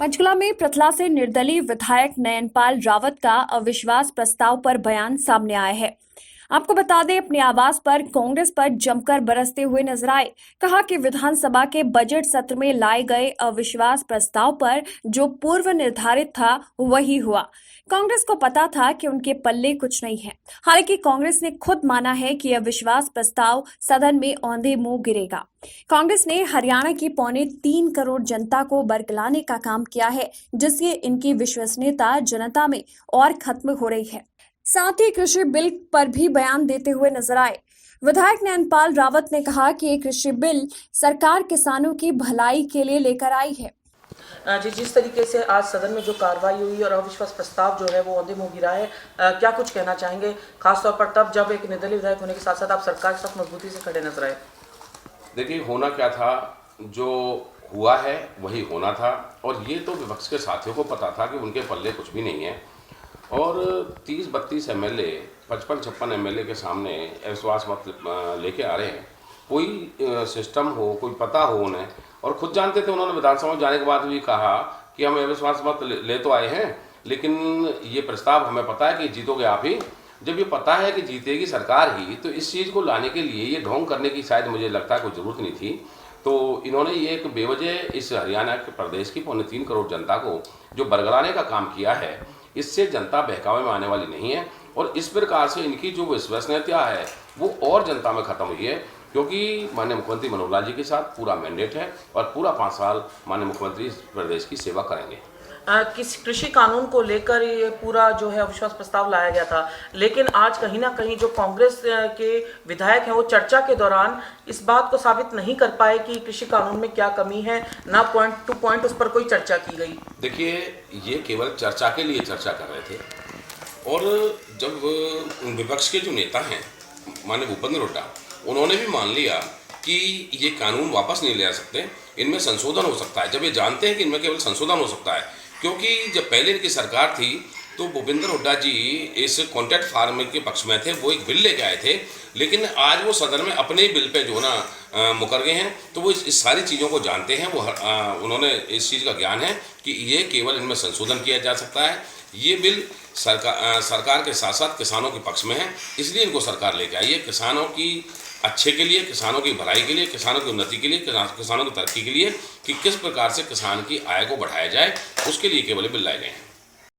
पंचकुला में प्रथला से निर्दलीय विधायक नयनपाल रावत का अविश्वास प्रस्ताव पर बयान सामने आया है। आपको बता दें, अपने आवास पर कांग्रेस पर जमकर बरसते हुए नजर आए। कहा कि विधानसभा के बजट सत्र में लाए गए अविश्वास प्रस्ताव पर जो पूर्व निर्धारित था वही हुआ। कांग्रेस को पता था कि उनके पल्ले कुछ नहीं है। हालांकि कांग्रेस ने खुद माना है कि अविश्वास प्रस्ताव सदन में औंधे मुंह गिरेगा। कांग्रेस ने हरियाणा की 3.25 करोड़ जनता को बरगलाने का काम किया है, जिससे इनकी विश्वसनीयता जनता में और खत्म हो रही है। साथ ही कृषि बिल पर भी बयान देते हुए नजर आए। विधायक नयनपाल रावत ने कहा कि ये कृषि बिल सरकार किसानों की भलाई के लिए लेकर आई है। जी, जिस तरीके से आज सदन में जो कार्रवाई हुई और अविश्वास प्रस्ताव जो है वो औंधे मुंह गिरा है, क्या कुछ कहना चाहेंगे, खासतौर पर तब जब एक निर्दलीय विधायक होने के साथ साथ आप सरकार के साथ मजबूती से खड़े नजर आए? देखिए, होना क्या था, जो हुआ है वही होना था। और ये तो विपक्ष के साथियों को पता था कि उनके पल्ले कुछ भी नहीं है। और 30-32 एमएलए, 55-56 एमएलए के सामने अविश्वास मत लेके आ रहे हैं। कोई सिस्टम हो, कोई पता हो उन्हें, और खुद जानते थे। उन्होंने विधानसभा में जाने के बाद भी कहा कि हम अविश्वास मत ले तो आए हैं, लेकिन ये प्रस्ताव हमें पता है कि जीतोगे आप ही। जब ये पता है कि जीतेगी सरकार ही, तो इस चीज़ को लाने के लिए ये ढोंग करने की शायद मुझे लगता है कोई ज़रूरत नहीं थी। तो इन्होंने ये एक बेवजह इस हरियाणा के प्रदेश की 3.25 करोड़ जनता को जो बरगलाने का काम किया है, इससे जनता बहकावे में आने वाली नहीं है। और इस प्रकार से इनकी जो विश्वसनीयता है वो और जनता में खत्म हुई है, क्योंकि माननीय मुख्यमंत्री मनोहर लाल जी के साथ पूरा मैंडेट है और पूरा 5 साल माननीय मुख्यमंत्री इस प्रदेश की सेवा करेंगे। किस कृषि कानून को लेकर ये पूरा जो है अविश्वास प्रस्ताव लाया गया था, लेकिन आज कहीं ना कहीं जो कांग्रेस के विधायक हैं वो चर्चा के दौरान इस बात को साबित नहीं कर पाए कि कृषि कानून में क्या कमी है, ना पॉइंट टू पॉइंट उस पर कोई चर्चा की गई। देखिए, ये केवल चर्चा के लिए चर्चा कर रहे थे। और जब विपक्ष के जो नेता हैं माननीय भूपेंद्र हुड्डा, उन्होंने भी मान लिया कि ये कानून वापस नहीं ले आ सकते, इनमें संशोधन हो सकता है। जब ये जानते हैं कि इनमें केवल संशोधन हो सकता है, क्योंकि जब पहले इनकी सरकार थी तो भूपेंद्र हुड्डा जी इस कॉन्ट्रैक्ट फार्मिंग के पक्ष में थे, वो एक बिल लेके आए थे। लेकिन आज वो सदन में अपने ही बिल पे जो ना मुकर गए हैं। तो वो इस सारी चीज़ों को जानते हैं। वो उन्होंने इस चीज़ का ज्ञान है कि ये केवल इनमें संशोधन किया जा सकता है। ये बिल सरकार के साथ साथ किसानों के पक्ष में है, इसलिए इनको सरकार लेके आई है। किसानों की अच्छे के लिए, किसानों की भलाई के लिए, किसानों की उन्नति के लिए, किसानों की तरक्की के लिए, कि किस प्रकार से किसान की आय को बढ़ाया जाए, उसके लिए केवल बिल लाए गए हैं।